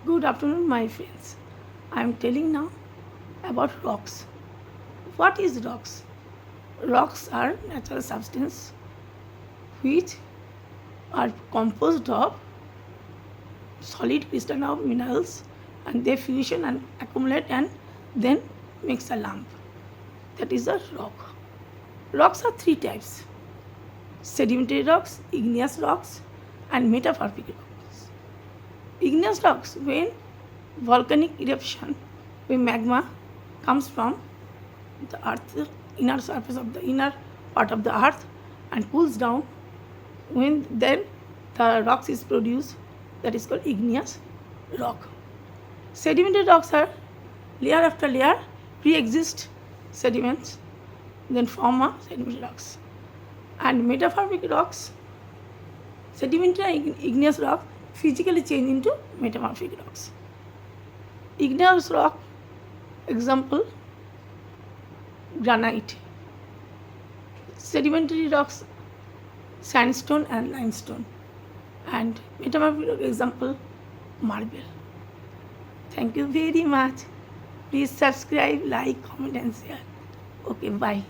Good afternoon, my friends. I am telling now about rocks. What is rocks? Rocks are natural substances which are composed of solid crystal of minerals, and they fusion and accumulate and then makes a lump. That is a rock. Rocks are three types: sedimentary rocks, igneous rocks, and metamorphic rocks. Igneous rocks, when volcanic eruption, when magma comes from the earth, inner surface of the inner part of the earth, and cools down, when then the rocks is produced, that is called igneous rock. Sedimentary rocks are layer after layer pre-exist sediments, then form a sedimentary rocks. And metamorphic rocks, sedimentary and igneous rock physically change into metamorphic rocks. Igneous rock, example, granite. Sedimentary rocks, sandstone and limestone. And metamorphic rock, example, marble. Thank you very much. Please subscribe, like, comment and share. Okay, bye.